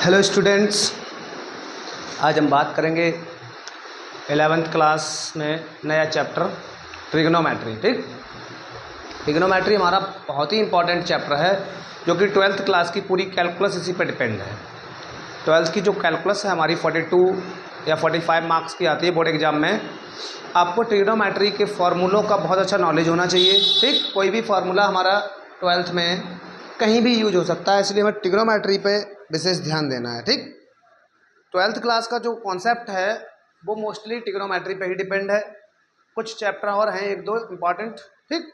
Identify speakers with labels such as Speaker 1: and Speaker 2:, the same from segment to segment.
Speaker 1: Hello students, आज हम बात करेंगे 11th क्लास में नया चैप्टर ट्रिग्नोमेट्री। ठीक, ट्रिग्नोमेट्री हमारा बहुत ही इंपॉर्टेंट चैप्टर है जो कि 12th क्लास की पूरी कैलकुलस इसी पर डिपेंड है। 12th की जो कैलकुलस है हमारी 42 या 45 मार्क्स की आती है बोर्ड एग्जाम में। आपको ट्रिग्नोमेट्री के फार्मूलों का बहुत अच्छा नॉलेज होना चाहिए। ठीक, कोई भी फार्मूला हमारा 12th में कहीं भी यूज हो सकता है, इसलिए हमें ट्रिग्नोमेट्री पे विशेष ध्यान देना है। ठीक, 12th क्लास का जो कॉन्सेप्ट है वो मोस्टली ट्रिग्नोमेट्री पे ही डिपेंड है। कुछ चैप्टर और हैं, एक दो इम्पॉर्टेंट। ठीक,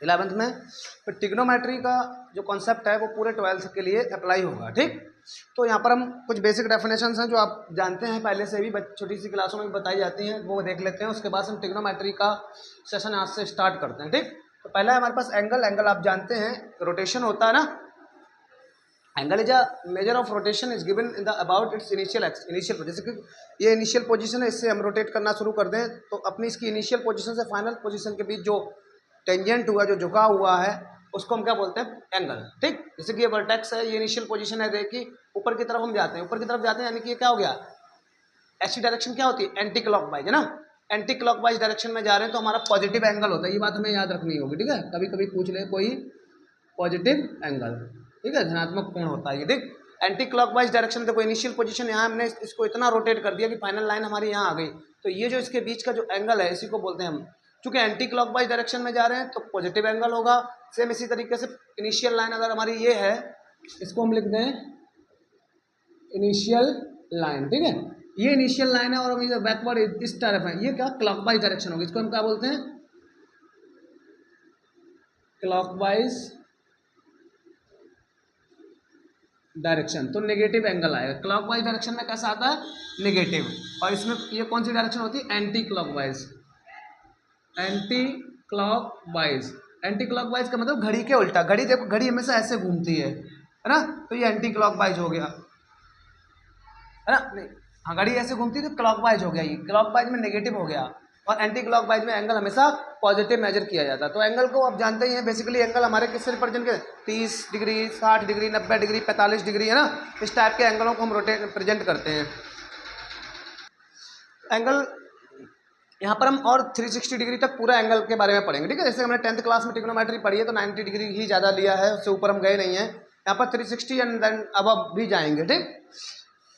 Speaker 1: 11th में तो ट्रिग्नोमेट्री का जो कॉन्सेप्ट है वो पूरे 12th के लिए अप्लाई होगा। ठीक, तो यहाँ पर हम कुछ बेसिक डेफिनेशंस हैं जो आप जानते हैं पहले से भी, छोटी सी क्लासों में भी बताई जाती हैं, वो देख लेते हैं। उसके बाद हम ट्रिग्नोमेट्री का सेशन आज से स्टार्ट करते हैं। ठीक, तो पहला है हमारे पास एंगल आप जानते हैं, रोटेशन होता है ना। Angle is a measure of rotation is given in the about it's initial जैसे कि ये इनिशियल पोजीशन है, इससे हम रोटेट करना शुरू कर दें तो अपनी इसकी इनिशियल पोजीशन से फाइनल पोजीशन के बीच जो टेंजेंट हुआ, जो झुका हुआ है, उसको हम क्या बोलते हैं? एंगल। ठीक, जैसे कि ये वर्टेक्स है, ये इनिशियल पोजीशन है, देखिए ऊपर की तरफ हम जाते हैं, ऊपर की तरफ जाते हैं, यानी कि ये क्या हो गया? ऐसी डायरेक्शन क्या होती है? एंटी क्लॉकवाइज, है ना। एंटी क्लॉकवाइज डायरेक्शन में जा रहे हैं तो हमारा पॉजिटिव एंगल होता है। ये बात हमें याद रखनी होगी। ठीक है, कभी कभी पूछ ले कोई पॉजिटिव एंगल, ठीक है, धनात्मक कोण होता है ये। ठीक, एंटी क्लॉकवाइज डायरेक्शन, देखो इनिशियल पोजीशन यहाँ हमने इसको इतना रोटेट कर दिया कि फाइनल लाइन हमारी यहाँ आ गई, तो ये जो इसके बीच का जो एंगल है इसी को बोलते हैं हम। चूंकि एंटी क्लॉकवाइज डायरेक्शन में जा रहे हैं तो पॉजिटिव एंगल होगा। सेम इसी तरीके से इनिशियल लाइन अगर हमारी ये है, इसको हम लिख दें इनिशियल लाइन। ठीक है, ये इनिशियल लाइन है और ये बैकवर्ड इस तरफ है, ये क्या क्लॉकवाइज डायरेक्शन होगी, इसको हम क्या बोलते हैं? Clockwise direction. तो नेगेटिव एंगल आएगा। क्लॉकवाइज डायरेक्शन में कैसा आता है? नेगेटिव। और इसमें ये कौन सी डायरेक्शन होती है? Anti clockwise. Anti clockwise, anti clockwise का मतलब घड़ी के उल्टा। घड़ी देखो, घड़ी हमेशा ऐसे घूमती है ना, तो ये एंटी क्लॉकवाइज हो गया, है ना। नहीं, हाँ, घड़ी ऐसे घूमती है तो क्लॉकवाइज हो गया, ये क्लॉकवाइज में नेगेटिव हो गया। और एंटी क्लॉकवाइज में एंगल हमेशा पॉजिटिव मेजर किया जाता है। तो एंगल को आप जानते ही हैं, बेसिकली एंगल हमारे किससे रिप्रेजेंट के? 30 डिग्री, 60 डिग्री, 90 डिग्री, 45 डिग्री, है ना। इस टाइप के एंगलों को हम प्रेजेंट करते हैं। एंगल यहाँ पर हम और 360 डिग्री तक पूरा एंगल के बारे में पढ़ेंगे। ठीक है, जैसे हमने 10th क्लास में ट्रिग्नोमेट्री पढ़ी है तो 90 डिग्री ही ज़्यादा लिया है, उससे ऊपर हम गए नहीं हैं। यहाँ पर 360 एंड देन अब भी जाएंगे। ठीक,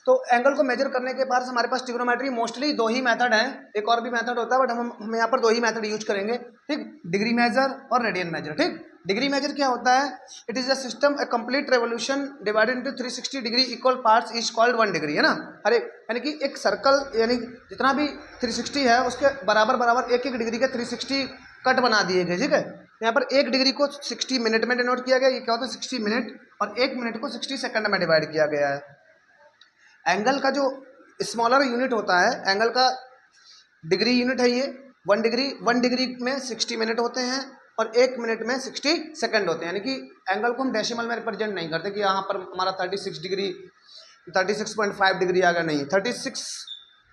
Speaker 1: तो एंगल को मेजर करने के बाद हमारे पास ट्रिग्नोमेट्री मोस्टली दो ही मेथड है, एक और भी मेथड होता है बट हम यहाँ पर दो ही मेथड यूज करेंगे। ठीक, डिग्री मेजर और रेडियन मेजर। ठीक, डिग्री मेजर क्या होता है? It is a system A complete revolution divided into 360 degree equal parts is called 1 degree, है ना। अरे यानी कि एक सर्कल, यानी जितना भी 360 है उसके बराबर बराबर एक एक डिग्री के 360 कट बना दिए गए। ठीक है, यहाँ पर एक डिग्री को 60 मिनट में डिनोट किया गया, ये क्या होता है? 60 मिनट, और एक मिनट को 60 सेकंड में डिवाइड किया गया है। एंगल का जो स्मॉलर यूनिट होता है, एंगल का डिग्री यूनिट है ये 1 डिग्री। 1 डिग्री में 60 मिनट होते हैं और 1 मिनट में 60 सेकंड होते हैं। यानी कि एंगल को हम डेसिमल में रिप्रेजेंट नहीं करते कि यहाँ पर हमारा 36 डिग्री 36.5 डिग्री आ गया, नहीं, 36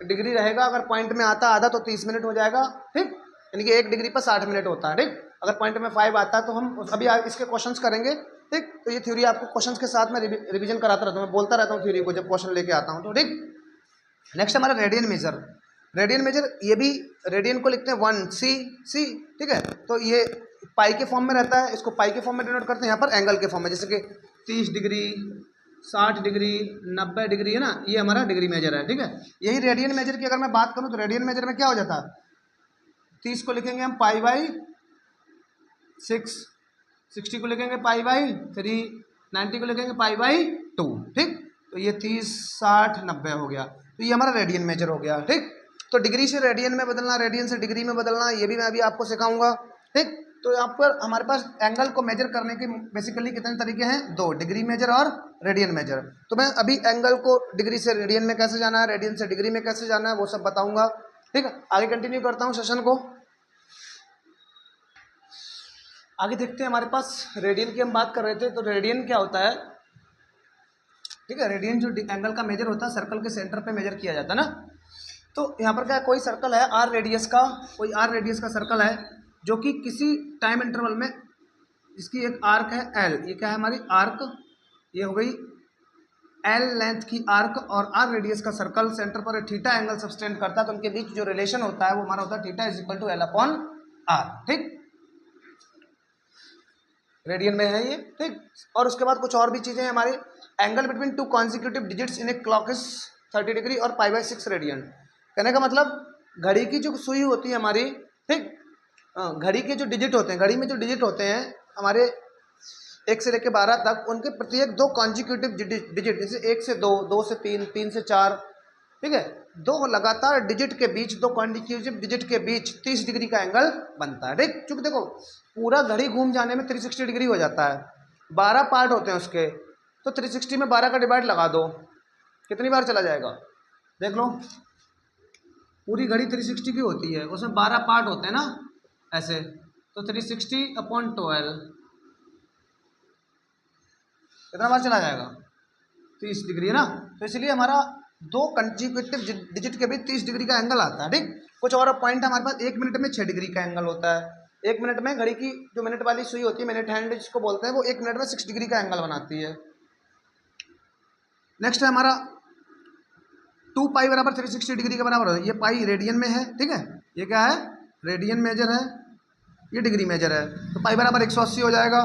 Speaker 1: डिग्री रहेगा। अगर पॉइंट में आता आधा तो 30 मिनट हो जाएगा। ठीक, यानी कि 1 डिग्री पर 60 मिनट होता है। ठीक, अगर पॉइंट में 5 आता है तो हम अभी इसके क्वेश्चंस करेंगे। ठीक, तो ये थ्योरी आपको क्वेश्चंस के साथ में रिवीजन कराता रहता हूँ, मैं बोलता रहता हूँ थ्योरी को जब क्वेश्चन लेके आता हूँ तो। ठीक, नेक्स्ट हमारा रेडियन मेजर। रेडियन मेजर, ये भी रेडियन को लिखते हैं 1 सी। ठीक है, तो ये पाई के फॉर्म में रहता है, इसको पाई के फॉर्म में डिनोट करते हैं। यहाँ पर एंगल के फॉर्म में, जैसे कि 30 डिग्री, 60 डिग्री, 90 डिग्री, है ना, ये हमारा डिग्री मेजर है। ठीक है, यही रेडियन मेजर की अगर मैं बात करूँ तो रेडियन मेजर में क्या हो जाता है? 30 को लिखेंगे हम पाई बाई 6, 60 को लिखेंगे पाई बाई 3, 90 को लिखेंगे पाई बाई 2। ठीक, तो ये 30, 60, 90 हो गया, तो ये हमारा रेडियन मेजर हो गया। ठीक, तो डिग्री से रेडियन में बदलना, रेडियन से डिग्री में बदलना, ये भी मैं अभी आपको सिखाऊंगा। ठीक, तो यहाँ पर हमारे पास एंगल को मेजर करने के बेसिकली कितने तरीके हैं? 2, डिग्री मेजर और रेडियन मेजर। तो मैं अभी एंगल को डिग्री से रेडियन में कैसे जाना है, रेडियन से डिग्री में कैसे जाना है, वो सब बताऊंगा। ठीक है, आगे कंटिन्यू करता हूँ सेशन को। आगे देखते हैं, हमारे पास रेडियन की हम बात कर रहे थे, तो रेडियन क्या होता है? ठीक है, रेडियन जो एंगल का मेजर होता है सर्कल के सेंटर पे मेजर किया जाता है ना। तो यहाँ पर क्या, कोई सर्कल है आर रेडियस का, कोई आर रेडियस का सर्कल है जो कि किसी टाइम इंटरवल में, इसकी एक आर्क है एल, ये क्या है हमारी आर्क, ये हो गई एल लेंथ की आर्क और आर रेडियस का सर्कल सेंटर पर थीटा एंगल सब्सटेंड करता है, तो उनके बीच जो रिलेशन होता है वो हमारा होता है theta is equal to L upon R. ठीक, रेडियन में है ये। ठीक, और उसके बाद कुछ और भी चीजें हमारी, angle between two consecutive digits in a clock is 30 degree और π/6 रेडियन। कहने का मतलब घड़ी की जो सुई होती है हमारी, ठीक, घड़ी के जो डिजिट होते हैं, घड़ी में जो डिजिट होते हैं हमारे 1 से लेकर 12 तक, उनके प्रत्येक दो कॉन्जिक्यूटिव डिजिट, जैसे 1 से 2, 2 से 3, 3 से 4, ठीक है, दो लगातार डिजिट के बीच, दो कॉन्जिक्यूटिव डिजिट के बीच 30 डिग्री का एंगल बनता है। ठीक, चूंकि देखो पूरा घड़ी घूम जाने में 360 डिग्री हो जाता है, 12 पार्ट होते हैं उसके, तो 360 में 12 का डिवाइड लगा दो, कितनी बार चला जाएगा देख लो। पूरी घड़ी 360 की होती है, उसमें 12 पार्ट होते हैं ना ऐसे, तो 360/12 कितना बार चला जाएगा, 30 डिग्री है ना। तो इसलिए हमारा दो कंजिक्यूटिव डिजिट के बीच 30 डिग्री का एंगल आता है। ठीक, कुछ और पॉइंट हमारे पास, 1 मिनट में 6 डिग्री का एंगल होता है। 1 मिनट में घड़ी की जो मिनट वाली सुई होती है, मिनट हैंड जिसको बोलते हैं, वो 1 मिनट में 6 डिग्री का एंगल बनाती है। नेक्स्ट है हमारा 2π बराबर 360 डिग्री के बराबर है। ये पाई रेडियन में है, ठीक है, ये क्या है, रेडियन मेजर है, ये डिग्री मेजर है, तो पाई बराबर 180 हो जाएगा।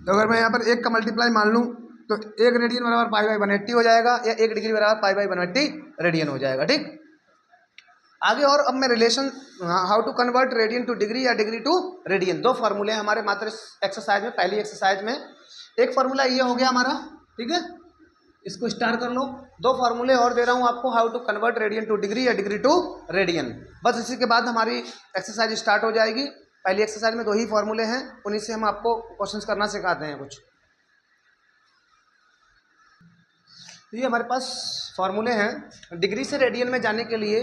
Speaker 1: तो अगर मैं यहाँ पर 1 का मल्टीप्लाई मान लूँ तो 1 रेडियन बराबर π/180 हो जाएगा, या 1 डिग्री बराबर π/180 रेडियन हो जाएगा। ठीक, आगे और अब मैं relation, how to convert radian to degree या डिग्री टू रेडियन, दो फार्मूले हमारे मात्र एक्सरसाइज में, पहली एक्सरसाइज में। एक फार्मूला ये हो गया हमारा, ठीक है, इसको स्टार कर लो। दो फार्मूले और दे रहा हूँ आपको, how to convert radian to degree या डिग्री टू रेडियन। बस इसी के बाद हमारी एक्सरसाइज स्टार्ट हो जाएगी। पहली एक्सरसाइज में 2 ही फार्मूले हैं, उन्हीं से हम आपको क्वेश्चंस करना सिखाते हैं कुछ। ये हमारे पास फार्मूले हैं। डिग्री से रेडियन में जाने के लिए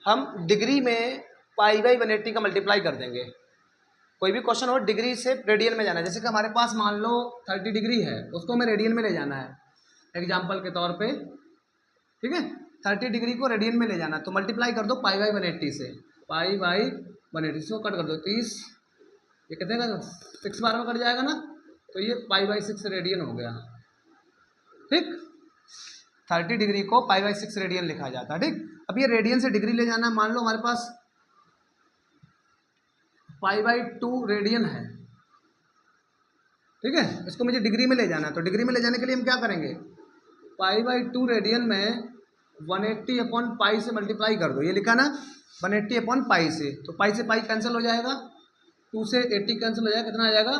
Speaker 1: हम डिग्री में π/180 का मल्टीप्लाई कर देंगे। कोई भी क्वेश्चन हो, डिग्री से रेडियन में जाना है, जैसे कि हमारे पास मान लो 30 डिग्री है, उसको हमें रेडियन में ले जाना है एग्जाम्पल के तौर पे, ठीक है, 30 डिग्री को रेडियन में ले जाना, तो मल्टीप्लाई कर दो π/180 से, π/180 से कट कर दो 30, ये कितने का 6 बार में कट जाएगा ना, तो ये π/6 रेडियन हो गया। ठीक, 30 डिग्री को π/6 रेडियन लिखा जाता है। ठीक, अब ये रेडियन से डिग्री ले जाना है, मान लो हमारे पास π/2 रेडियन है, ठीक है, इसको मुझे डिग्री में ले जाना है, तो डिग्री में ले जाने के लिए हम क्या करेंगे, π/2 रेडियन में 180/π से मल्टीप्लाई कर दो, ये लिखा ना 180/π से, तो पाई से पाई कैंसिल हो जाएगा, 2 से 80 कैंसिल हो जाएगा, कितना आ जाएगा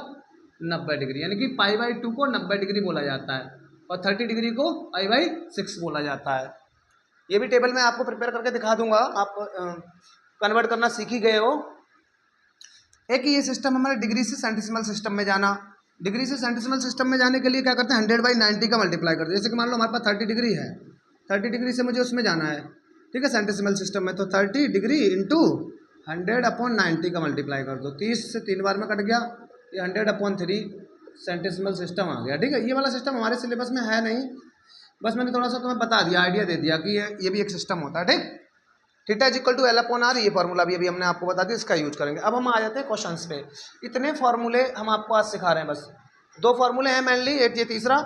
Speaker 1: 90 डिग्री, यानी कि π/2 को 90 डिग्री बोला जाता है और 30 डिग्री को π/6 बोला जाता है। ये भी टेबल में आपको प्रिपेयर करके दिखा दूंगा, आप कन्वर्ट करना सीख ही गए हो। एक ये सिस्टम हमारे डिग्री से सेंटिसिमल सिस्टम में जाना। डिग्री से सेंटिसिमल सिस्टम में जाने के लिए क्या करते हैं, 100/90 का मल्टीप्लाई करते हैं। जैसे कि मान लो हमारे पास 30 डिग्री है, 30 डिग्री से मुझे उसमें जाना है, ठीक है, सेंटिसिमल सिस्टम में, तो 30 डिग्री इंटू 100/90 का मल्टीप्लाई कर दो, 30 से 3 बार में कट गया, ये 100/3 सेंटिसिमल सिस्टम आ गया। ठीक है, ये वाला सिस्टम हमारे सिलेबस में है नहीं, बस मैंने थोड़ा सा तुम्हें बता दिया, आइडिया दे दिया कि ये भी एक सिस्टम होता है। ठीक, theta is equal to L/R, ये फार्मूला भी अभी हमने आपको बता दिया, इसका यूज करेंगे। अब हम आ जाते हैं क्वेश्चंस पे। इतने फार्मूले हम आपको आज सिखा रहे हैं, बस 2 फार्मूले हैं मेनली, एक ये तीसरा।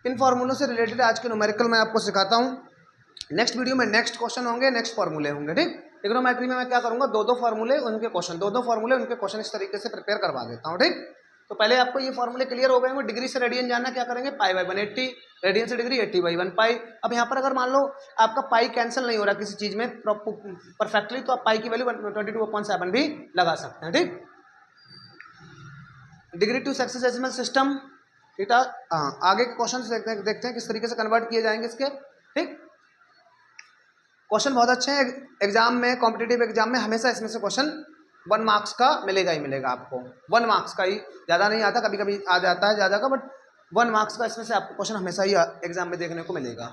Speaker 1: इन फार्मूलों से रिलेटेड आज के न्यूमेरिकल मैं आपको सिखाता हूँ। नेक्स्ट वीडियो में नेक्स्ट क्वेश्चन होंगे, नेक्स्ट फार्मूले होंगे। ठीक, ट्रिग्नोमेट्री में मैं क्या करूँगा, 2 फार्मूले उनके क्वेश्चन, 2 फार्मूले उनके क्वेश्चन इस तरीके से प्रिपेयर करवा देता हूँ। ठीक, तो पहले आपको ये फार्मूले क्लियर हो गए होंगे। डिग्री से रेडियन जानना, क्या करेंगे, π/180, रेडियन से डिग्री 80/1π। अब यहाँ पर अगर मान लो आपका पाई कैंसिल नहीं हो रहा किसी चीज में परफेक्टली, तो आप पाई की वैल्यू 22/7 भी लगा सकते हैं। ठीक, डिग्री टू सेक्सिसिमल सिस्टम, थीटा। आगे के क्वेश्चन देखते हैं किस तरीके से कन्वर्ट किए जाएंगे इसके। ठीक, क्वेश्चन बहुत अच्छे हैं, एग्जाम में, कॉम्पिटिटिव एग्जाम में हमेशा इसमें से क्वेश्चन 1 मार्क्स का मिलेगा ही मिलेगा आपको, 1 मार्क्स का ही, ज़्यादा नहीं आता, कभी कभी आ जाता है ज़्यादा का, बट 1 मार्क्स का इसमें से आपको क्वेश्चन हमेशा ही एग्जाम में देखने को मिलेगा।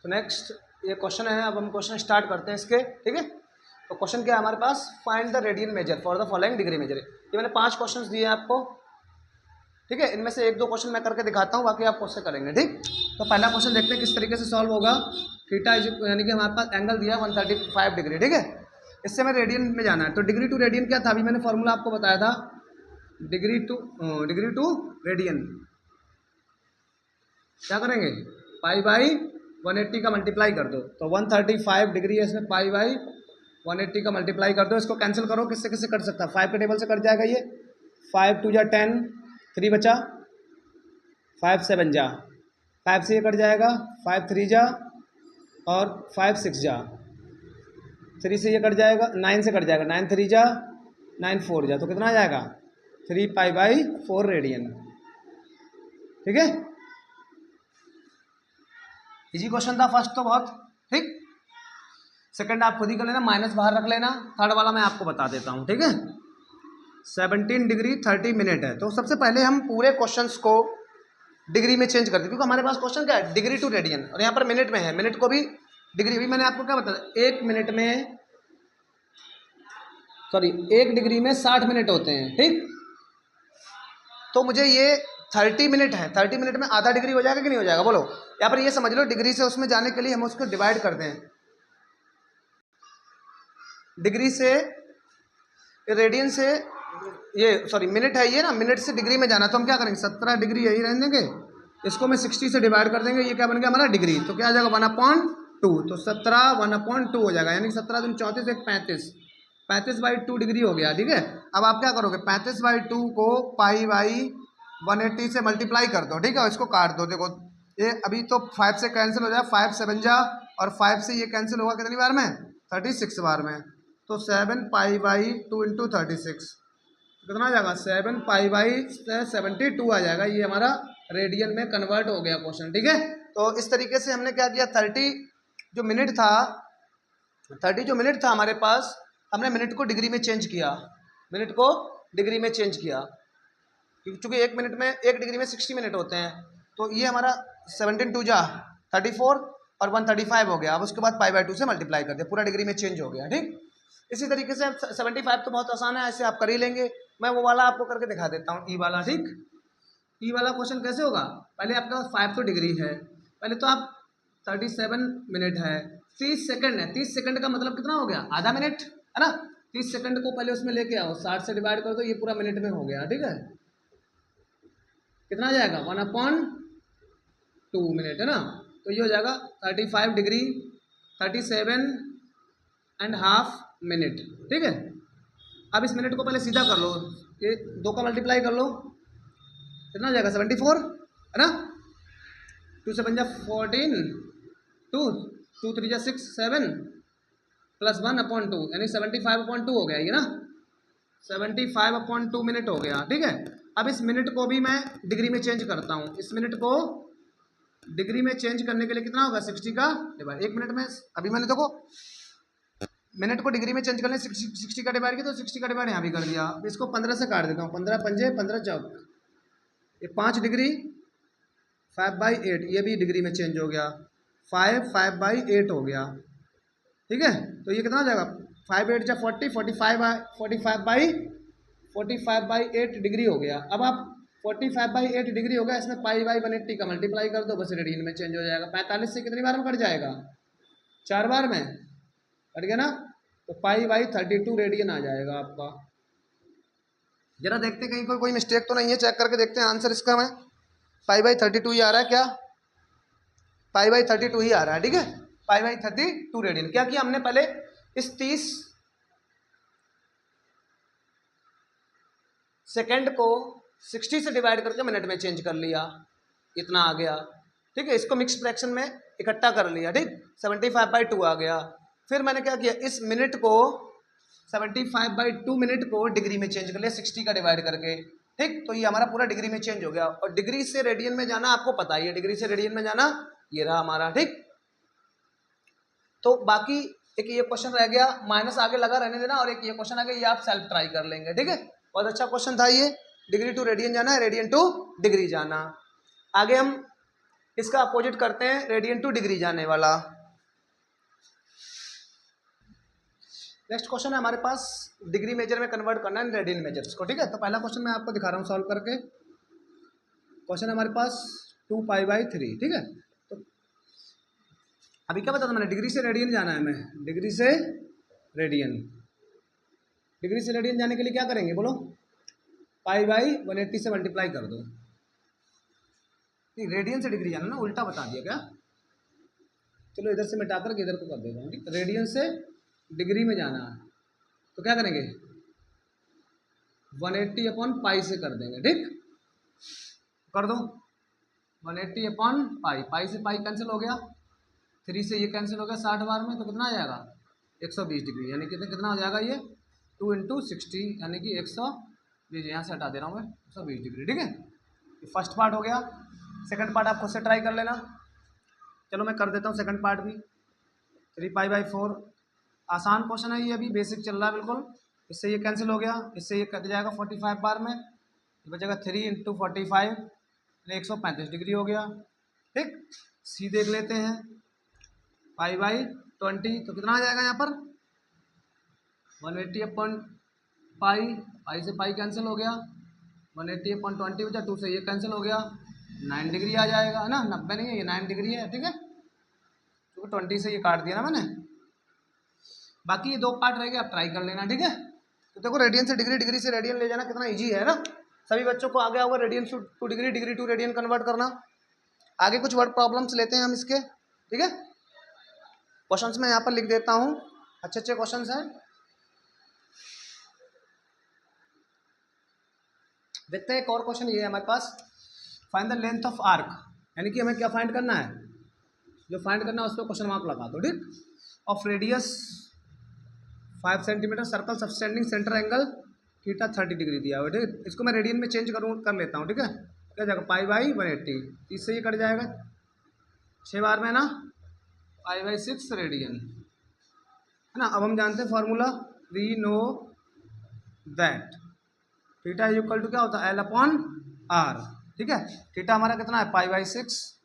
Speaker 1: तो नेक्स्ट ये क्वेश्चन है, अब हम क्वेश्चन स्टार्ट करते हैं इसके। ठीक है, तो क्वेश्चन क्या है हमारे पास, find the radian measure for the following degree measure. ये मैंने 5 क्वेश्चन दिए आपको, ठीक है, इनमें से 1-2 क्वेश्चन मैं करके दिखाता हूँ, बाकी आप उससे करेंगे। ठीक, तो पहला क्वेश्चन देखते हैं किस तरीके से सॉल्व होगा। थीटा यानी कि हमारे पास एंगल दिया 135 डिग्री, ठीक है, इससे हमें रेडियन में जाना है। तो डिग्री टू रेडियन क्या था, अभी मैंने फॉर्मूला आपको बताया था, डिग्री टू रेडियन, क्या करेंगे, पाई बाई 180 का मल्टीप्लाई कर दो, तो 135 डिग्री है इसमें, पाई बाई 180 का मल्टीप्लाई कर दो। इसको कैंसिल करो, किससे किससे कट सकता है, 5 के टेबल से कट जाएगा ये, 5 2 जा 10, 3 बचा, 5 7 जा, 5 से ये कट जाएगा, 5 3 जा और 5 6 जा, 3 से ये कट जाएगा, 9 से कट जाएगा, 9 3 जा, 9 4 जा, तो कितना आ जाएगा 3 पाई बाई 4 रेडियन। ठीक है, इजी क्वेश्चन था फर्स्ट तो बहुत। ठीक, सेकंड आप खुद ही कर लेना, माइनस बाहर रख लेना, थर्ड वाला मैं आपको बता देता हूँ। ठीक है, 17 डिग्री 30 मिनट है। तो सबसे पहले हम पूरे क्वेश्चंस को डिग्री में चेंज करते हैं, क्योंकि हमारे पास क्वेश्चन क्या है, डिग्री टू रेडियन, और यहाँ पर मिनट में है, मिनट को भी डिग्री भी। मैंने आपको क्या बताया, 1 मिनट में, सॉरी 1 डिग्री में 60 मिनट होते हैं। ठीक, तो मुझे ये 30 मिनट है, 30 मिनट में आधा डिग्री हो जाएगा कि नहीं हो जाएगा, बोलो। यहाँ पर ये समझ लो, डिग्री से उसमें जाने के लिए हम उसको डिवाइड करते हैं, डिग्री से रेडियन से, ये सॉरी मिनट है ये ना, मिनट से डिग्री में जाना, तो हम क्या करेंगे, 17 डिग्री यही रहने देंगे, इसको मैं 60 से डिवाइड कर देंगे, ये क्या बन गया हमारा डिग्री, तो क्या आ जाएगा 1/2, तो 17 1/2 हो जाएगा, यानी 17 दूनी 34 1 35, 35/2 डिग्री हो गया। ठीक है, अब आप क्या करोगे, 35/2 को पाई बाई 180 से मल्टीप्लाई कर दो। ठीक है, इसको काट दो, देखो ये अभी तो 5 से कैंसिल हो जाए, 5 7 जा, और 5 से ये कैंसिल होगा कितनी बार में, 36 बार में, तो 7 पाई बाई 2 इंटू 36 कितना आ जाएगा, 7 पाई बाई 72 आ जाएगा। ये हमारा रेडियन में कन्वर्ट हो गया क्वेश्चन। ठीक है, तो इस तरीके से हमने क्या किया, 30 जो मिनट था, 30 जो मिनट था हमारे पास, हमने मिनट को डिग्री में चेंज किया, मिनट को डिग्री में चेंज किया, क्योंकि 1 मिनट में 1 डिग्री में 60 मिनट होते हैं, तो ये हमारा 17 2 जा 34 और 135 हो गया। अब उसके बाद पाई बाई 2 से मल्टीप्लाई कर दिया, पूरा डिग्री में चेंज हो गया। ठीक, इसी तरीके से 75 तो बहुत आसान है, ऐसे आप कर ही लेंगे। मैं वो वाला आपको करके दिखा देता हूँ, ई वाला। ठीक, ई वाला क्वेश्चन कैसे होगा, पहले आपके पास 5 तो डिग्री है, पहले तो आप 37 मिनट है, 30 सेकंड है, 30 सेकंड का मतलब कितना हो गया, आधा मिनट है ना, 30 सेकंड को पहले उसमें लेके आओ, 60 से डिवाइड कर दो, ये पूरा मिनट में हो गया। ठीक है, कितना आ जाएगा 1/2 मिनट है ना, तो ये हो जाएगा 35 डिग्री 37.5 मिनट। ठीक है, अब इस मिनट को पहले सीधा कर लो, ये 2 का मल्टीप्लाई कर लो, कितना हो जाएगा 74 है ना, 2 से 5 जा 14, 2 2 3 जा 6 7 प्लस 1/2 यानी 75/2 हो गया ये ना, 75/2 मिनट हो गया। ठीक है, अब इस मिनट को भी मैं डिग्री में चेंज करता हूँ, इस मिनट को डिग्री में चेंज करने के लिए कितना होगा, 60 का डिवाइड, 1 मिनट में अभी मैंने देखो मिनट को डिग्री में चेंज करने 60 का डिवाइड किया, तो 60 का डिवाइड यहाँ भी कर दिया। अब इसको 15 से काट देता हूँ, 15 पंजे 15 चौक, ये 5 डिग्री 5/8, ये भी डिग्री में चेंज हो गया, 5/8 हो गया। ठीक है, तो ये कितना हो जाएगा, 5 8 जा 40, 45/8 डिग्री हो गया। अब आप 45/8 डिग्री हो गया, इसमें पाई बाई 180 का मल्टीप्लाई कर दो, बस रेडियन में चेंज हो जाएगा। 45 से कितनी बार में कट जाएगा, 4 बार में कट गया ना, तो पाई बाई 32 रेडियन आ जाएगा आपका। जरा देखते कहीं कोई मिस्टेक तो नहीं है, चेक करके देखते हैं आंसर इसका। मैं पाई बाई 32 ही आ रहा है क्या, पाई बाई 32 ही आ रहा है। ठीक है, पाई बाई 32 रेडियन। क्या किया हमने, पहले इस 30 सेकंड को 60 से डिवाइड करके मिनट में चेंज कर लिया, इतना आ गया। ठीक है, इसको मिक्स फ्रैक्शन में इकट्ठा कर लिया। ठीक, 75/2 आ गया। फिर मैंने क्या किया, इस मिनट को 75/2 मिनट को डिग्री में चेंज कर लिया 60 का डिवाइड करके। ठीक, तो ये हमारा पूरा डिग्री में चेंज हो गया, और डिग्री से रेडियन में जाना आपको पता ही है, डिग्री से रेडियन में जाना ये रहा हमारा। ठीक, तो बाकी एक ये क्वेश्चन रह गया, माइनस आगे लगा रहने देना, और एक ये क्वेश्चन आ गया, ये आप सेल्फ ट्राई कर लेंगे। ठीक है, बहुत अच्छा क्वेश्चन था ये, डिग्री टू रेडियन जाना है, रेडियन टू डिग्री जाना। आगे हम इसका अपोजिट करते हैं, रेडियन टू डिग्री जाने वाला। नेक्स्ट क्वेश्चन है हमारे पास, डिग्री मेजर में कन्वर्ट करना है रेडियन मेजर्स को। ठीक है, तो पहला क्वेश्चन मैं आपको दिखा रहा हूँ सॉल्व करके। क्वेश्चन हमारे पास 2π/3। ठीक है, तो अभी क्या बता था मैंने, डिग्री से रेडियन जाना है, मैं डिग्री से रेडियन, डिग्री से रेडियन जाने के लिए क्या करेंगे बोलो, पाई बाई 180 से मल्टीप्लाई कर दो। नहीं, रेडियन से डिग्री जाना ना, उल्टा बता दिया क्या। चलो इधर से मिटा करके इधर को कर देता हूँ, ठीक। रेडियन से डिग्री में जाना है तो क्या करेंगे, 180 अपॉन पाई से कर देंगे, ठीक। कर दो 180 अपॉन पाई, पाई से पाई कैंसिल हो गया, 3 से ये कैंसिल हो गया 60 बार में, तो कितना आ जाएगा 120 डिग्री, यानी कितना हो जाएगा ये 2 × 60 यानी कि 120, यहाँ से हटा दे रहा हूँ मैं, 120 डिग्री, ठीक है। ये फर्स्ट पार्ट हो गया। सेकंड पार्ट आप खुद से ट्राई कर लेना। चलो मैं कर देता हूँ सेकंड पार्ट भी। 3π/4 आसान क्वेश्चन है ये, अभी बेसिक चल रहा है बिल्कुल। इससे ये कैंसिल हो गया, इससे ये कट जाएगा 45 बार में, ये बचेगा 3 × 45 135 डिग्री हो गया, ठीक। सी देख लेते हैं, π/20 तो कितना आ जाएगा यहाँ पर 180 अपॉन पाई, पाई से पाई कैंसिल हो गया, 180 अपॉन 20 बचा, 2 से ये कैंसिल हो गया, 9 डिग्री आ जाएगा, है ना। 90 नहीं है ये, 9 डिग्री है, ठीक है, क्योंकि 20 से ये काट दिया ना मैंने। बाकी ये 2 पार्ट रहेगा, आप ट्राई कर लेना, ठीक है। तो देखो रेडियन से डिग्री, डिग्री से रेडियन ले जाना कितना ईजी है ना। सभी बच्चों को आगे होगा radian to degree, degree to radian convert करना। आगे कुछ वर्ड प्रॉब्लम्स लेते हैं हम इसके, ठीक है। क्वेश्चंस मैं यहाँ पर लिख देता हूँ, अच्छे अच्छे क्वेश्चंस हैं। देखते हैं एक और क्वेश्चन ये है हमारे पास, find the length of arc, यानी कि हमें क्या फाइंड करना है, जो फाइंड करना है उस पर क्वेश्चन मार्क लगा दो, ठीक। Of radius 5 centimetre, circle subtending centre angle theta 30 degree दिया हुआ, ठीक। इसको मैं रेडियन में चेंज कर लेता हूँ, ठीक है। क्या जाएगा π/180, इससे ये कट जाएगा 6 बार में ना, π/6 रेडियन, है ना। अब हम जानते हैं formula, we know that theta is equal to क्या होता है L/R, ठीक है। थीटा हमारा कितना है π/6,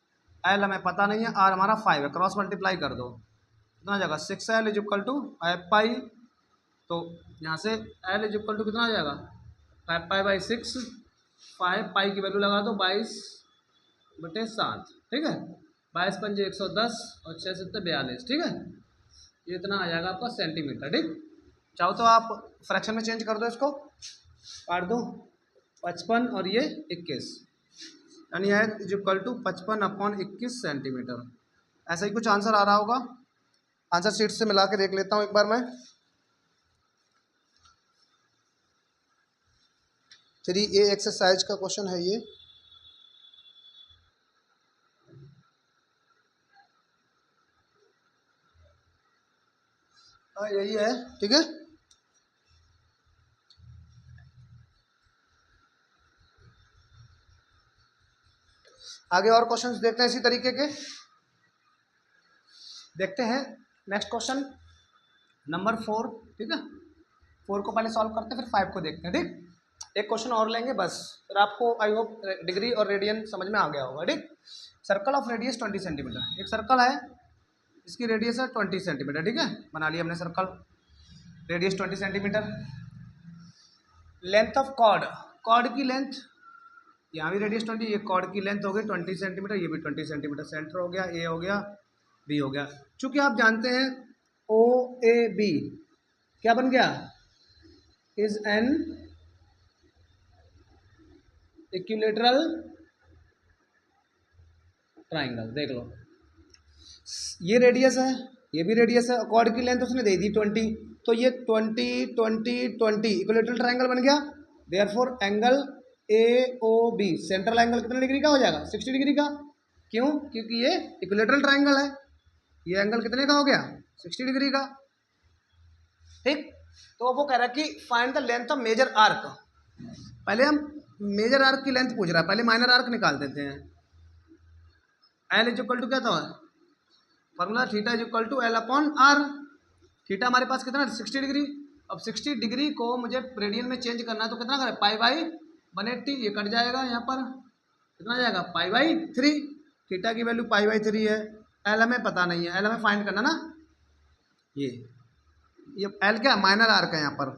Speaker 1: L हमें पता नहीं है, R हमारा 5 है, क्रॉस मल्टीप्लाई कर दो, कितना आ जाएगा 6L इज इक्वल टू 5π, तो यहाँ से L इज इक्वल टू कितना आ जाएगा 5π/6, 5 पाई की वैल्यू लगा दो 22/7, ठीक है। 22 पंजे 110 और 6 7 42, ठीक है। ये इतना आ जाएगा आपका सेंटीमीटर, ठीक। चाहो तो आप फ्रैक्शन में चेंज कर दो, इसको काट दो 55 और ये 21, यानी है इज इक्वल टू 55/21 सेंटीमीटर। ऐसा ही कुछ आंसर आ रहा होगा, आंसर शीट से मिला के देख लेता हूँ एक बार मैं। 3A एक्सरसाइज का क्वेश्चन है ये। यही है, ठीक है। आगे और क्वेश्चंस देखते हैं इसी तरीके के, देखते हैं नेक्स्ट क्वेश्चन नंबर 4, ठीक है। 4 को पहले सॉल्व करते हैं, फिर 5 को देखते हैं, ठीक। एक क्वेश्चन और लेंगे बस, फिर आपको आई होप डिग्री और रेडियन समझ में आ गया होगा, ठीक। सर्कल ऑफ रेडियस 20 सेंटीमीटर, एक सर्कल है, इसकी रेडियस है 20 सेंटीमीटर, ठीक है। बना लिया हमने circle, radius 20 centimetre. Length of chord, chord की लेंथ, यहाँ भी रेडियस 20, ये कॉर्ड की लेंथ हो गई 20 सेंटीमीटर, ये भी 20 सेंटीमीटर, सेंटर हो गया, ए हो गया, बी हो गया। चूँकि आप जानते हैं OAB क्या बन गया, इज एन इक्विलेटरल ट्राइंगल। देख लो ये रेडियस है, ये भी रेडियस है, कॉर्ड की लेंथ उसने दे दी 20, तो ये 20 20 20 इक्विलेटरल ट्राइंगल बन गया। Therefore angle AOB central angle कितने डिग्री का हो जाएगा 60 डिग्री का। क्यों, क्योंकि ये इक्विलेटरल ट्राइंगल है, ये एंगल कितने का हो गया 60 डिग्री का, ठीक। तो वो कह रहा है कि find the length of major arc. पहले हम मेजर आर्क की लेंथ पूछ रहा है, पहले माइनर आर्क निकाल देते हैं। L इज इक्वल टू क्या था formula, theta is equal to L/R। Theta हमारे पास कितना 60 डिग्री, अब 60 डिग्री को मुझे रेडियन में चेंज करना है, तो कितना करें π/180, ये कट जाएगा, यहाँ पर कितना जाएगा π/3, थीटा की वैल्यू π/3 है, L हमें पता नहीं है, L हमें फाइंड करना ना। ये L क्या माइनर आर्क है यहाँ पर,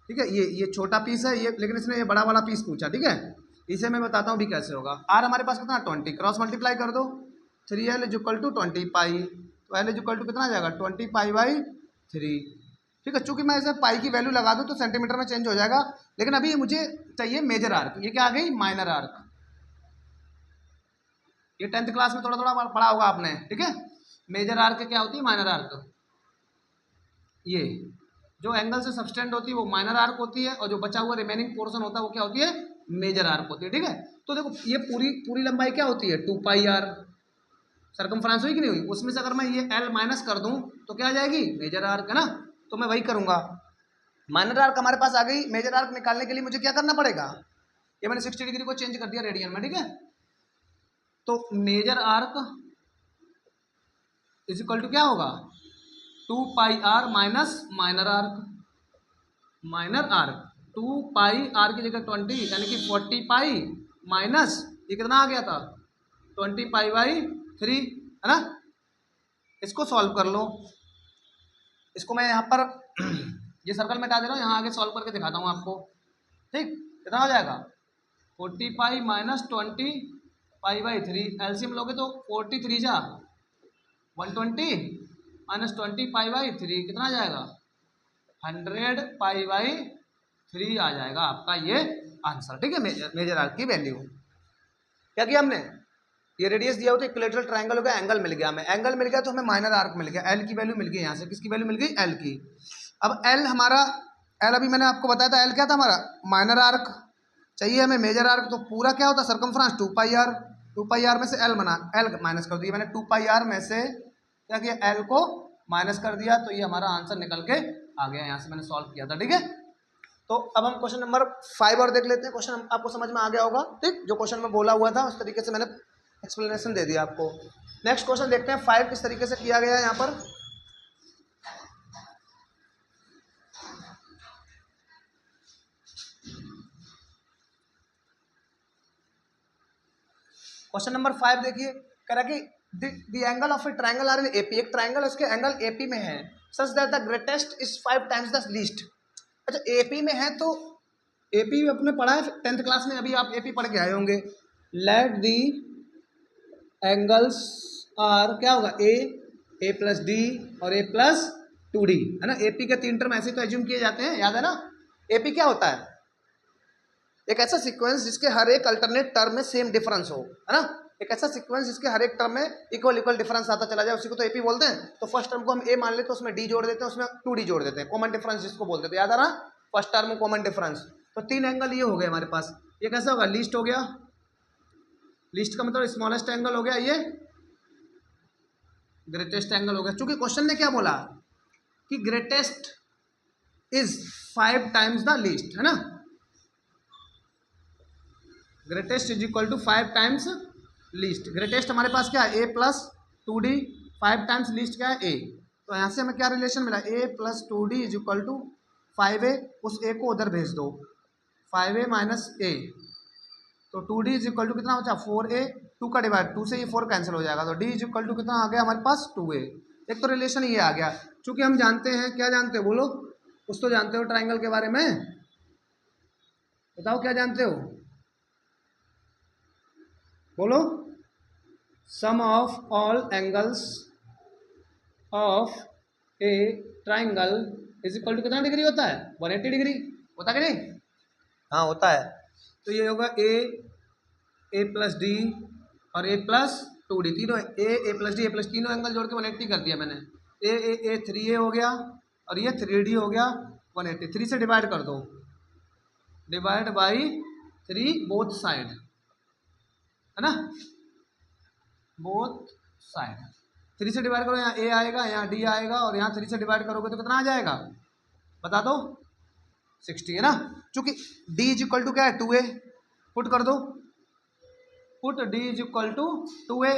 Speaker 1: ठीक है। ये छोटा पीस है ये, लेकिन इसने ये बड़ा वाला पीस पूछा, ठीक है। इसे मैं बताता हूँ भी कैसे होगा। R हमारे पास कितना 20, क्रॉस मल्टीप्लाई कर दो, 3L इज इक्वल टू 20 पाई, तो L इज इक्वल टू कितना आ जाएगा 20π/3, ठीक है। चूंकि मैं इसे पाई की वैल्यू लगा दूं तो सेंटीमीटर में चेंज हो जाएगा, लेकिन अभी मुझे चाहिए मेजर आर्क। ये क्या आ गई? Minor arc. ये 10th क्लास में थोड़ा थोड़ा पढ़ा होगा आपने, ठीक है। मेजर आर्क क्या होती है? Minor arc. ये जो एंगल से सबटेंड होती है वो माइनर आर्क होती है, और जो बचा हुआ रिमेनिंग पोर्शन होता है वो क्या होती है? मेजर आर्क होती है, ठीक है। तो देखो ये पूरी पूरी लंबाई क्या होती है? 2 पाई आर। सरकमफ्रेंस हुई कि नहीं हुई? उसमें से अगर मैं ये एल माइनस कर दूं तो क्या आ जाएगी? मेजर आर्क, है ना। तो मैं वही करूंगा। माइनर आर्क हमारे पास आ गई। मेजर आर्क निकालने के लिए मुझे क्या करना पड़ेगा? ये मैंने 60 डिग्री को चेंज कर दिया रेडियन में, ठीक है। तो major arc is equal to क्या होगा? 2 pi r minus minor arc. Minor arc 2 pi r की जगह 20 यानी कि 40 पाई माइनस ये कितना आ गया था? 20 पाई बाई 3, है ना। इसको सॉल्व कर लो। इसको मैं यहाँ पर ये सर्कल मिटा दे रहा हूँ, यहाँ आगे सॉल्व करके दिखाता हूँ आपको, ठीक। कितना हो जाएगा? 40 pi minus 20 pi by 3। LCM लोगे तो 43 जा 120 माइनस 20 पाई बाई 3 कितना आ जाएगा? 100 पाई बाई 3 आ जाएगा आपका ये आंसर, ठीक है। मेजर आर्क की वैल्यू क्या किया हमने? ये रेडियस दिया हुआ तो इक्विलेटरल ट्रायंगल हो गया, एंगल मिल गया हमें। एंगल मिल गया तो हमें माइनर आर्क मिल गया, एल की वैल्यू मिल गई। यहाँ से किसकी वैल्यू मिल गई? एल की। अब एल हमारा, एल अभी मैंने आपको बताया था, एल क्या था हमारा? Minor arc. चाहिए हमें मेजर आर्क, तो पूरा क्या होता है? Circumference 2 pi R. 2 pi R में से एल बना, एल माइनस कर दिया मैंने। 2 पाई आर में से क्या किया? एल को माइनस कर दिया, तो ये हमारा आंसर निकल के आ गया। यहाँ से मैंने सॉल्व किया था, ठीक है। तो अब हम क्वेश्चन नंबर 5 और देख लेते हैं। क्वेश्चन आपको समझ में आ गया होगा, ठीक। जो क्वेश्चन में बोला हुआ था उस तरीके से मैंने एक्सप्लेनेशन दे दिया आपको। नेक्स्ट क्वेश्चन देखते हैं 5 किस तरीके से किया गया है यहाँ पर। क्वेश्चन नंबर 5 देखिए, कह रहा कि the angle of a triangle are in AP. एक ट्रायंगल उसके एंगल एपी में है, such that the greatest is 5 times the least. अच्छा, एपी में है तो एपी अपने पढ़ा है 10th क्लास में, अभी आप एपी पढ़ के आए होंगे। लेट दी एंगल्स आर क्या होगा? ए प्लस डी और ए प्लस 2d, है ना। एपी के 3 टर्म ऐसे तो एज्यूम किए जाते हैं, याद है ना। एपी क्या होता है? एक ऐसा सीक्वेंस जिसके हर एक अल्टरनेट टर्म में सेम डिफरेंस हो, है ना। एक ऐसा सीक्वेंस जिसके हर एक टर्म में इक्वल डिफरेंस आता चला जाए, उसी को तो एपी बोलते हैं। तो फर्स्ट टर्म को हम ए मान लेते हैं, उसमें डी जोड़ देते हैं, उसमें 2d जोड़ देते हैं, कॉमन डिफरेंस जिसको बोलते थे, याद है ना। First term common difference. तो 3 एंगल ये हो गए हमारे पास। ये कैसा होगा? लीस्ट हो गया। लीस्ट का मतलब स्मॉलेस्ट एंगल हो गया, ये ग्रेटेस्ट एंगल हो गया। चूंकि क्वेश्चन ने क्या बोला कि greatest is 5 times the least, है ना। Greatest is equal to 5 times least. Greatest हमारे पास क्या है? ए प्लस 2d। 5 टाइम्स लीस्ट क्या है? ए। तो यहाँ से हमें क्या रिलेशन मिला? A plus 2d is equal to 5a। उस ए को उधर भेज दो, 5a माइनस ए। तो 2d इज इक्वल टू कितना बचा? 4a। 2 का डिवाइड, 2 से ये 4 कैंसिल हो जाएगा, तो d इज इक्वल टू कितना आ गया हमारे पास? 2a। एक तो रिलेशन ये आ गया। चूंकि हम जानते हैं, क्या जानते हो बोलो? कुछ तो जानते हो ट्राइंगल के बारे में, बताओ क्या जानते हो, बोलो। Sum of all angles of a triangle is equal to कितना डिग्री होता है? 180 डिग्री होता है कि नहीं? हाँ होता है। तो ये होगा ए प्लस डी और ए प्लस 2d, तीनों ए प्लस डी ए प्लस तीनों एंगल जोड़ के 180 कर दिया मैंने। ए 3a हो गया और ये 3d हो गया 180। 3 से डिवाइड कर दो, डिवाइड बाई 3 बोथ साइड, है ना, बोथ साइड। 3 से डिवाइड करो, यहाँ ए आएगा, यहाँ डी आएगा, और यहाँ 3 से डिवाइड करोगे तो कितना आ जाएगा? बता दो। 60, है ना। चूंकि d इज इक्वल टू क्या है? 2a। पुट कर दो, put d is equal to 2a।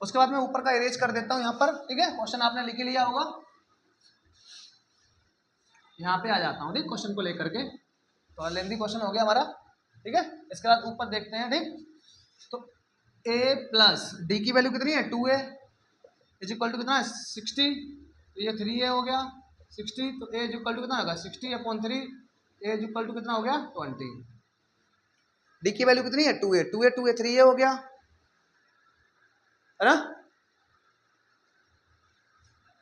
Speaker 1: उसके बाद मैं ऊपर का इरेज कर देता हूँ यहाँ पर, ठीक है। क्वेश्चन आपने लिख लिया होगा, यहाँ पे आ जाता हूँ, ठीक। क्वेश्चन को लेकर के तो लेंथी क्वेश्चन हो गया हमारा, ठीक है। इसके बाद ऊपर देखते हैं, ठीक। तो a प्लस डी की वैल्यू कितनी है? 2a इज इक्वल टू कितना है? 60। तो ये 3a हो गया 60, तो a इज इक्वल टू कितना होगा? 60/3। a इज इक्वल टू कितना हो गया? 20। डी की वैल्यू कितनी है? 2a 3a हो गया, है ना।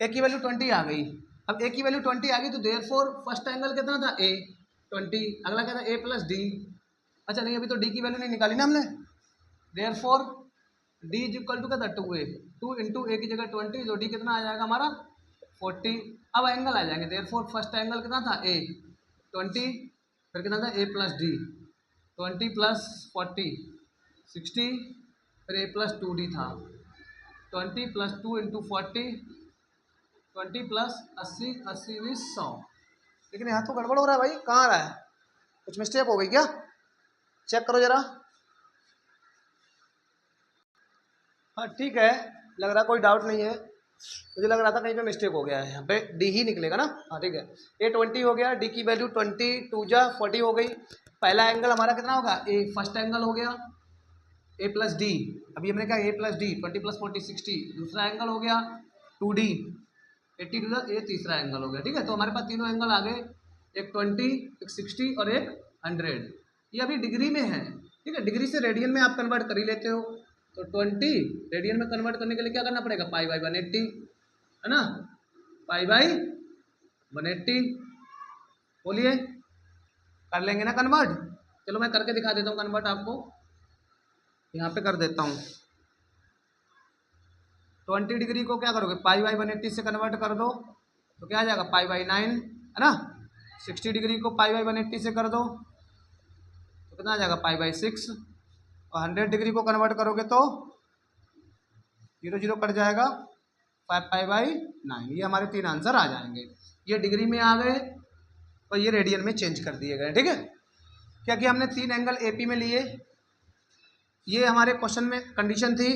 Speaker 1: a की वैल्यू 20 आ गई, अब ए की वैल्यू 20 आ गई तो देयरफॉर फर्स्ट एंगल कितना था ए 20, अगला क्या था ए प्लस डी। अच्छा नहीं अभी तो डी की वैल्यू नहीं निकाली ना हमने, therefore D is equal to क्या था 2a, 2 इंटू ए की जगह 20 तो डी कितना आ जाएगा हमारा 40। अब एंगल आ जाएंगे, देयरफॉर फर्स्ट एंगल कितना था ए 20, फिर कितना था ए प्लस डी 20 प्लस 40 60, फिर ए प्लस 2d था 20 प्लस 2 इंटू 40 20 प्लस 80 80 20 100। लेकिन यहाँ तो गड़बड़ हो रहा है भाई, कहाँ आ रहा है, कुछ मिस्टेक हो गई क्या, चेक करो जरा। हाँ ठीक है, लग रहा कोई डाउट नहीं है, मुझे लग रहा था कहीं पे मिस्टेक हो गया है, यहाँ पे डी ही निकलेगा ना। हाँ ठीक है, ए 20 हो गया, डी की वैल्यू 20 2 जा 40 हो गई। पहला एंगल हमारा कितना होगा ए, फर्स्ट एंगल हो गया ए प्लस डी, अभी हमने कहा ए प्लस डी 20 प्लस 40 60। दूसरा एंगल हो गया 2d 80 टू द, ये तीसरा एंगल हो गया। ठीक है, तो हमारे पास तीनों एंगल आ गए, एक 20 एक 60 और एक 100। ये अभी डिग्री में है, ठीक है, डिग्री से रेडियन में आप कन्वर्ट कर ही लेते हो, तो 20 रेडियन में कन्वर्ट करने के लिए क्या करना पड़ेगा, पाई बाई 180 है ना, पाई बाई 180। बोलिए कर लेंगे ना कन्वर्ट, चलो मैं करके दिखा देता हूँ कन्वर्ट आपको, यहाँ पे कर देता हूँ। 20 डिग्री को क्या करोगे, पाई बाई 180 से कन्वर्ट कर दो तो क्या आ जाएगा पाई बाई 9 है ना। 60 डिग्री को पाई बाई 180 से कर दो तो कितना आ जाएगा पाई बाई 6, और 100 डिग्री को कन्वर्ट करोगे तो 0 0 कट जाएगा, 5 पाई बाई 9। ये हमारे 3 आंसर आ जाएंगे, ये डिग्री में आ गए और ये रेडियन में चेंज कर दिए गए। ठीक है, क्या कि हमने 3 एंगल एपी में लिए, ये हमारे क्वेश्चन में कंडीशन थी,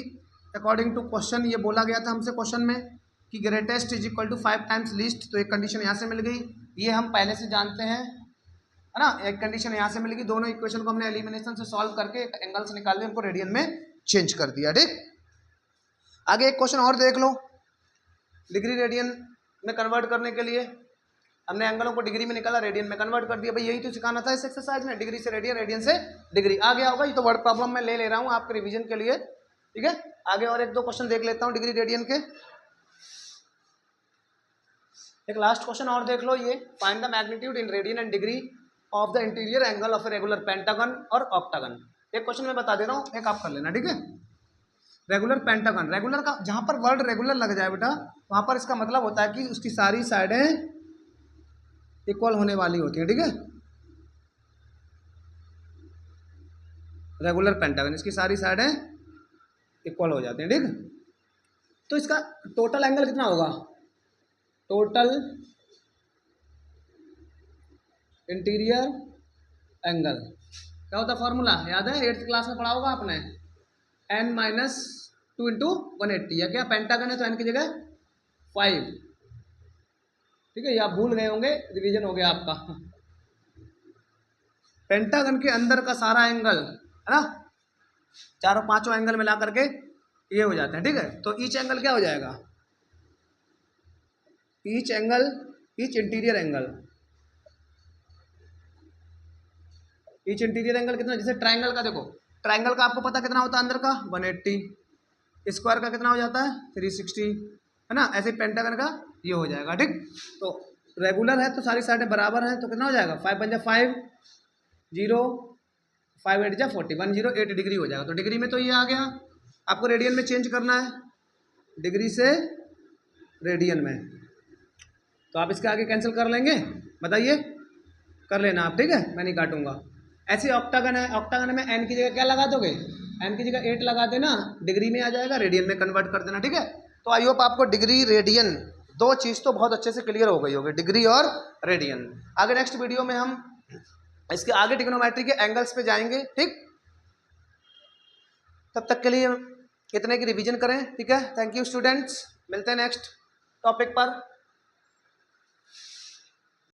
Speaker 1: अकॉर्डिंग टू क्वेश्चन ये बोला गया था हमसे क्वेश्चन में कि greatest is equal to 5 times least, तो एक कंडीशन यहाँ से मिल गई, ये हम पहले से जानते हैं है ना, एक कंडीशन यहाँ से मिल गई। दोनों इक्वेशन को हमने एलिमिनेशन से सॉल्व करके एंगल्स निकाल दिए, उनको रेडियन में चेंज कर दिया। ठीक, आगे एक क्वेश्चन और देख लो, डिग्री रेडियन में कन्वर्ट करने के लिए हमने एंगलों को डिग्री में निकाला, रेडियन में कन्वर्ट कर दिया। भाई यही तो सिखाना था इस एक्सरसाइज में, डिग्री से रेडियन, रेडियन से डिग्री। आ गया होगा, ये तो वर्ड प्रॉब्लम में ले रहा हूँ आपके रिवीजन के लिए। ठीक है, आगे और एक दो क्वेश्चन देख लेता हूँ डिग्री रेडियन के। एक लास्ट क्वेश्चन और देख लो, ये find the magnitude in radian and degree of the interior angle of a regular pentagon और ऑक्टागन। एक क्वेश्चन मैं बता दे रहा हूँ, एक आप कर लेना। ठीक है, रेगुलर पेंटागन, रेगुलर का जहां पर वर्ड रेगुलर लग जाए बेटा वहां पर इसका मतलब होता है कि उसकी सारी साइडें इक्वल होने वाली होती है। ठीक है, रेगुलर पेंटागन, इसकी सारी साइडें इक्वल हो जाती हैं। ठीक, तो इसका टोटल एंगल कितना होगा, टोटल इंटीरियर एंगल क्या होता है, फॉर्मूला याद है, 8th क्लास में पढ़ा होगा आपने, n माइनस 2 इंटू 180, या क्या पेंटागन है तो n की जगह 5। ठीक है, ये आप भूल गए होंगे, रिवीजन हो गया आपका। पेंटागन के अंदर का सारा एंगल है ना, चारों पांचों एंगल मिला करके ये हो जाते हैं। ठीक है, तो ईच एंगल क्या हो जाएगा, each angle, each interior angle, each interior angle कितना, जैसे ट्राइंगल का देखो, ट्राइंगल का आपको पता कितना होता है अंदर का 180, स्क्वायर का कितना हो जाता है 360 है ना, ऐसे पेंटागन का ये हो जाएगा। ठीक, तो रेगुलर है तो सारी साइडें बराबर हैं तो कितना हो जाएगा 5 5 5 0 5 8 40 108 डिग्री हो जाएगा। तो डिग्री में तो ये आ गया, आपको रेडियन में चेंज करना है, डिग्री से रेडियन में, तो आप इसके आगे कैंसिल कर लेंगे, बताइए कर लेना आप। ठीक है, मैं नहीं काटूंगा। ऐसे ऑक्टागन है, ऑक्टागन में n की जगह क्या लगा दोगे, n की जगह 8 लगा देना, डिग्री में आ जाएगा, रेडियन में कन्वर्ट कर देना। ठीक है, तो आई होप आपको डिग्री रेडियन दो चीज़ तो बहुत अच्छे से क्लियर हो गई होगी, डिग्री और रेडियन। आगे नेक्स्ट वीडियो में हम इसके आगे ट्रिग्नोमेट्री के एंगल्स पे जाएंगे। ठीक, तब तक के लिए इतने की रिवीजन करें। ठीक है, थैंक यू स्टूडेंट्स, मिलते हैं नेक्स्ट टॉपिक पर।